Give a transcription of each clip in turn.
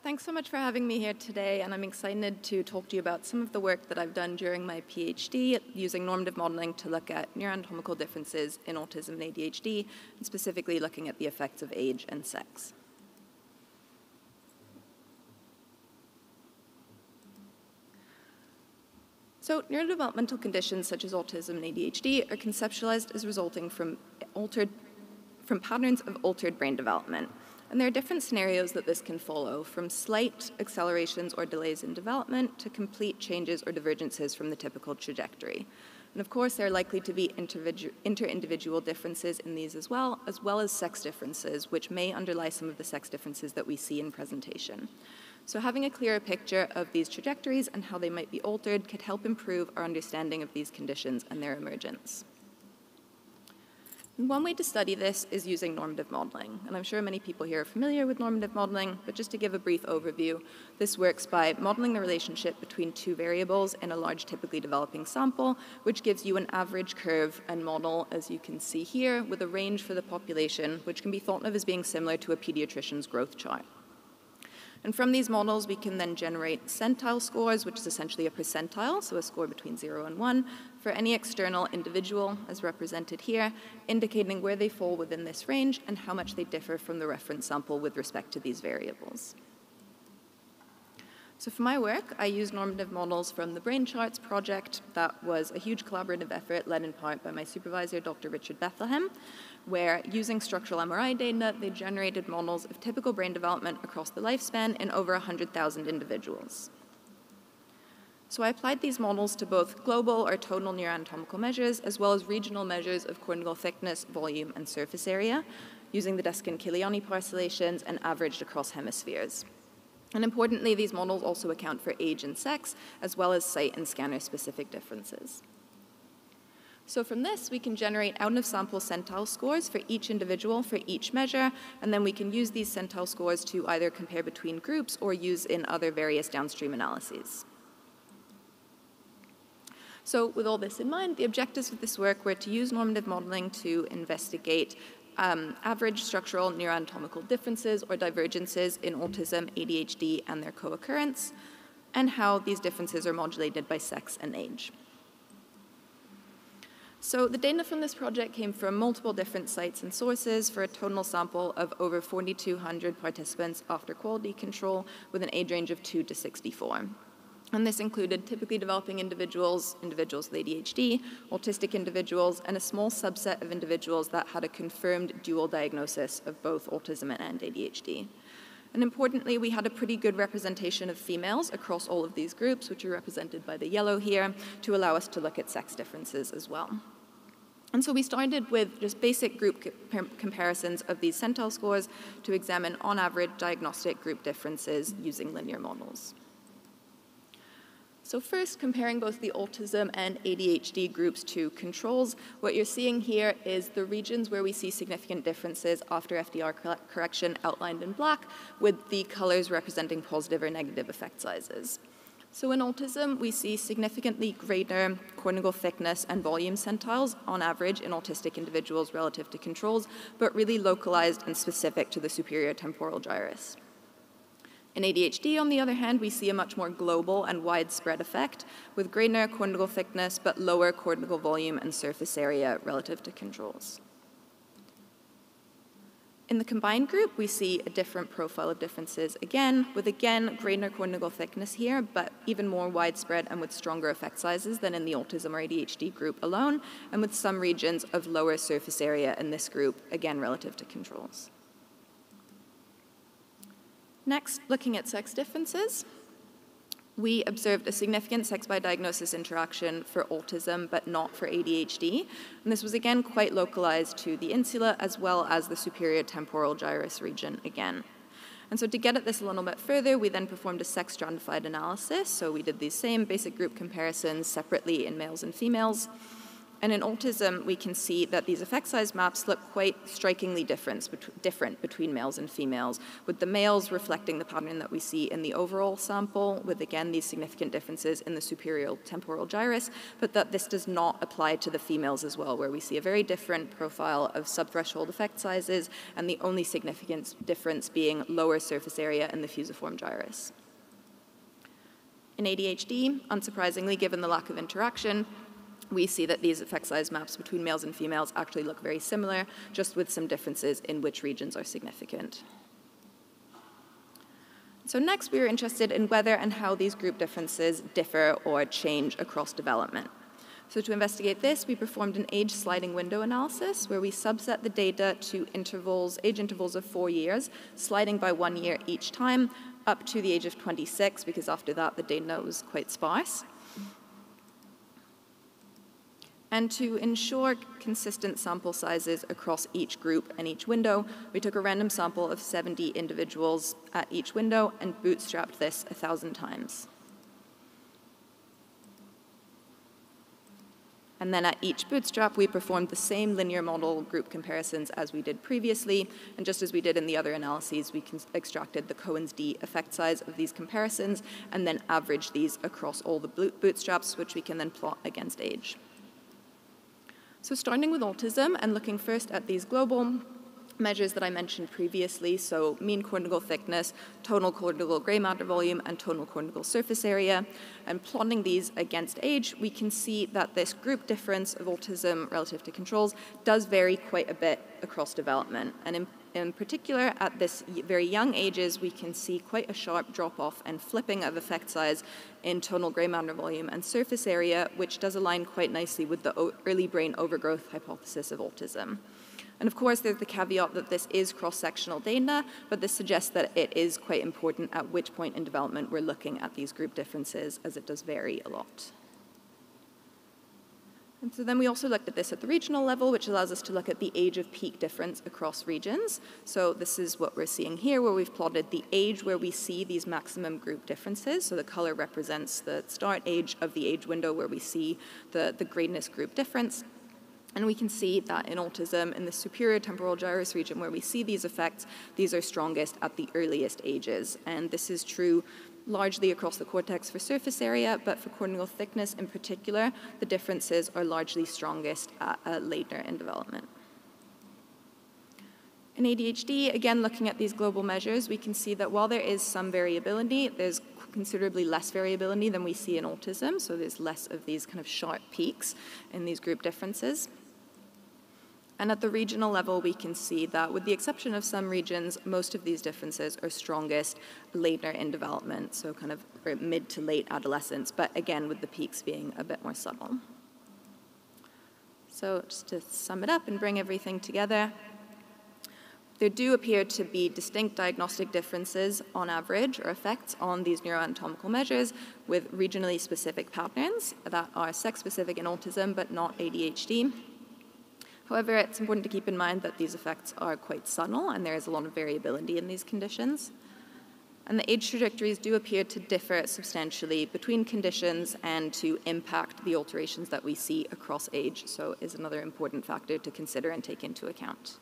Thanks so much for having me here today, and I'm excited to talk to you about some of the work that I've done during my PhD using normative modeling to look at neuroanatomical differences in autism and ADHD, and specifically looking at the effects of age and sex. So neurodevelopmental conditions such as autism and ADHD are conceptualized as resulting from patterns of altered brain development. And there are different scenarios that this can follow, from slight accelerations or delays in development to complete changes or divergences from the typical trajectory. And of course, there are likely to be inter-individual differences in these as well as sex differences, which may underlie some of the sex differences that we see in presentation. So having a clearer picture of these trajectories and how they might be altered could help improve our understanding of these conditions and their emergence. And one way to study this is using normative modeling, and I'm sure many people here are familiar with normative modeling, but just to give a brief overview, this works by modeling the relationship between two variables in a large typically developing sample, which gives you an average curve and model, as you can see here, with a range for the population, which can be thought of as being similar to a pediatrician's growth chart. And from these models, we can then generate centile scores, which is essentially a percentile, so a score between 0 and 1, for any external individual, as represented here, indicating where they fall within this range and how much they differ from the reference sample with respect to these variables. So for my work, I used normative models from the Braincharts project. That was a huge collaborative effort led in part by my supervisor, Dr. Richard Bethlehem, where using structural MRI data, they generated models of typical brain development across the lifespan in over 100,000 individuals. So I applied these models to both global or total neuroanatomical measures, as well as regional measures of cortical thickness, volume, and surface area, using the Deskin-Kiliani parcellations and averaged across hemispheres. And importantly, these models also account for age and sex, as well as site and scanner-specific differences. So from this, we can generate out-of-sample centile scores for each individual for each measure, and then we can use these centile scores to either compare between groups or use in other various downstream analyses. So with all this in mind, the objectives of this work were to use normative modeling to investigate average structural neuroanatomical differences or divergences in autism, ADHD, and their co-occurrence, and how these differences are modulated by sex and age. So the data from this project came from multiple different sites and sources for a total sample of over 4,200 participants after quality control with an age range of 2 to 64. And this included typically developing individuals, individuals with ADHD, autistic individuals, and a small subset of individuals that had a confirmed dual diagnosis of both autism and ADHD. And importantly, we had a pretty good representation of females across all of these groups, which are represented by the yellow here, to allow us to look at sex differences as well. And so we started with just basic group comparisons of these centile scores to examine, on average, diagnostic group differences using linear models. So first, comparing both the autism and ADHD groups to controls, what you're seeing here is the regions where we see significant differences after FDR correction outlined in black, with the colors representing positive or negative effect sizes. So in autism, we see significantly greater cortical thickness and volume centiles on average in autistic individuals relative to controls, but really localized and specific to the superior temporal gyrus. In ADHD, on the other hand, we see a much more global and widespread effect with greater cortical thickness but lower cortical volume and surface area relative to controls. In the combined group, we see a different profile of differences again, with greater cortical thickness here, but even more widespread and with stronger effect sizes than in the autism or ADHD group alone, and with some regions of lower surface area in this group, again relative to controls. Next, looking at sex differences, we observed a significant sex by diagnosis interaction for autism, but not for ADHD. And this was again quite localized to the insula as well as the superior temporal gyrus region again. And so to get at this a little bit further, we then performed a sex stratified analysis. So we did these same basic group comparisons separately in males and females. And in autism, we can see that these effect size maps look quite strikingly different between males and females, with the males reflecting the pattern that we see in the overall sample, with, again, these significant differences in the superior temporal gyrus, but that this does not apply to the females as well, where we see a very different profile of subthreshold effect sizes, and the only significant difference being lower surface area in the fusiform gyrus. In ADHD, unsurprisingly, given the lack of interaction, we see that these effect size maps between males and females actually look very similar, just with some differences in which regions are significant. So next, we are interested in whether and how these group differences differ or change across development. So to investigate this, we performed an age sliding window analysis where we subset the data to age intervals of 4 years, sliding by 1 year each time, up to the age of 26, because after that, the data was quite sparse. And to ensure consistent sample sizes across each group and each window, we took a random sample of 70 individuals at each window and bootstrapped this 1,000 times. And then at each bootstrap, we performed the same linear model group comparisons as we did previously. And just as we did in the other analyses, we extracted the Cohen's d effect size of these comparisons and then averaged these across all the bootstraps, which we can then plot against age. So starting with autism and looking first at these global measures that I mentioned previously, so mean cortical thickness, total cortical gray matter volume, and total cortical surface area, and plotting these against age, we can see that this group difference of autism relative to controls does vary quite a bit across development. And in particular, at this very young ages, we can see quite a sharp drop-off and flipping of effect size in total gray matter volume and surface area, which does align quite nicely with the early brain overgrowth hypothesis of autism. And of course, there's the caveat that this is cross-sectional data, but this suggests that it is quite important at which point in development we're looking at these group differences, as it does vary a lot. And so then we also looked at this at the regional level, which allows us to look at the age of peak difference across regions. So this is what we're seeing here, where we've plotted the age where we see these maximum group differences. So the color represents the start age of the age window where we see the greatest group difference. And we can see that in autism, in the superior temporal gyrus region where we see these effects, these are strongest at the earliest ages. And this is true largely across the cortex for surface area, but for cortical thickness in particular, the differences are largely strongest later in development. In ADHD, again, looking at these global measures, we can see that while there is some variability, there's considerably less variability than we see in autism, so there's less of these kind of sharp peaks in these group differences. And at the regional level, we can see that with the exception of some regions, most of these differences are strongest later in development, so kind of mid to late adolescence, but again, with the peaks being a bit more subtle. So just to sum it up and bring everything together, there do appear to be distinct diagnostic differences on average or effects on these neuroanatomical measures with regionally specific patterns that are sex-specific in autism but not ADHD. However, it's important to keep in mind that these effects are quite subtle and there is a lot of variability in these conditions. And the age trajectories do appear to differ substantially between conditions and to impact the alterations that we see across age, so is another important factor to consider and take into account.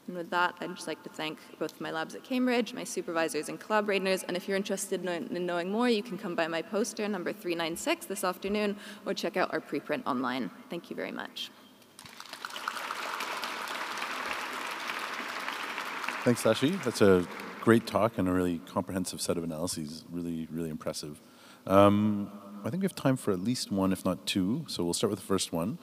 And with that, I'd just like to thank both my labs at Cambridge, my supervisors and collaborators, and if you're interested in knowing more, you can come by my poster, number 396, this afternoon, or check out our preprint online. Thank you very much. Thanks, Saashi. That's a great talk and a really comprehensive set of analyses. Really, really impressive. I think we have time for at least one, if not two, so we'll start with the first one.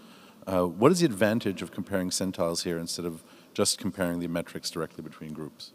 What is the advantage of comparing centiles here instead of just comparing the metrics directly between groups?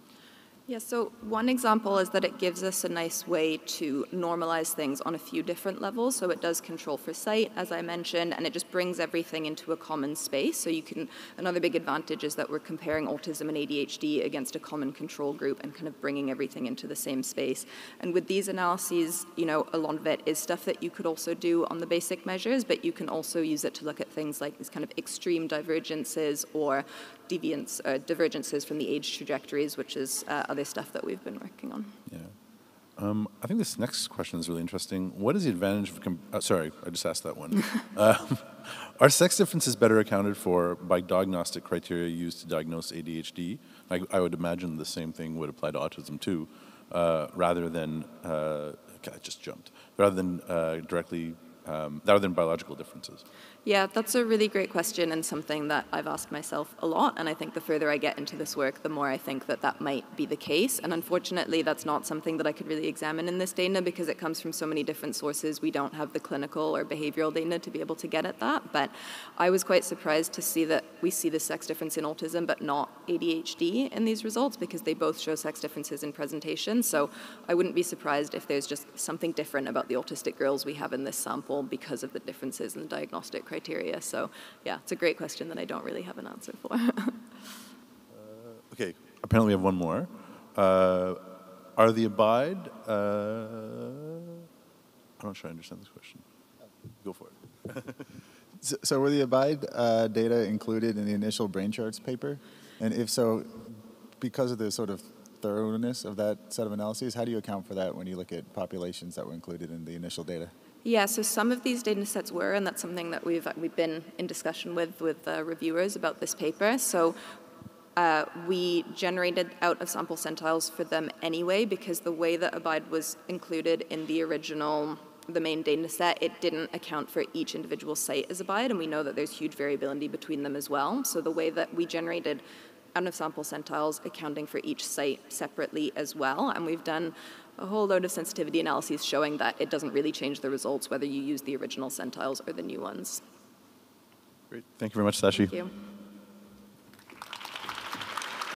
Yeah, so one example is that it gives us a nice way to normalize things on a few different levels. So it does control for sight, as I mentioned, and it just brings everything into a common space. So you can, another big advantage is that we're comparing autism and ADHD against a common control group and kind of bringing everything into the same space. And with these analyses, you know, a lot of it is stuff that you could also do on the basic measures, but you can also use it to look at things like these kind of extreme divergences or divergences from the age trajectories, which is other stuff that we've been working on. Yeah. I think this next question is really interesting. What is the advantage of... sorry, I just asked that one. Are sex differences better accounted for by diagnostic criteria used to diagnose ADHD? I would imagine the same thing would apply to autism too, rather than... I just jumped. Rather than rather than biological differences. Yeah, that's a really great question and something that I've asked myself a lot, and I think the further I get into this work, the more I think that that might be the case, and unfortunately that's not something that I could really examine in this data because it comes from so many different sources. We don't have the clinical or behavioral data to be able to get at that, but I was quite surprised to see that we see the sex difference in autism but not ADHD in these results because they both show sex differences in presentation, so I wouldn't be surprised if there's just something different about the autistic girls we have in this sample because of the differences in the diagnostic criteria. So yeah, it's a great question that I don't really have an answer for. Okay, apparently we have one more. Are the abide... I'm not sure I understand this question. Go for it. So were the abide data included in the initial Braincharts paper? And if so, because of the sort of thoroughness of that set of analyses, how do you account for that when you look at populations that were included in the initial data? Yeah, so some of these data sets were, and that's something that we've been in discussion with reviewers about this paper. So we generated out of sample centiles for them anyway, because the way that abide was included in the main data set, it didn't account for each individual site as abide, and we know that there's huge variability between them as well. So the way that we generated out of sample centiles accounting for each site separately as well, and we've done a whole load of sensitivity analyses showing that it doesn't really change the results whether you use the original centiles or the new ones. Great. Thank you very much, Saashi. Thank you.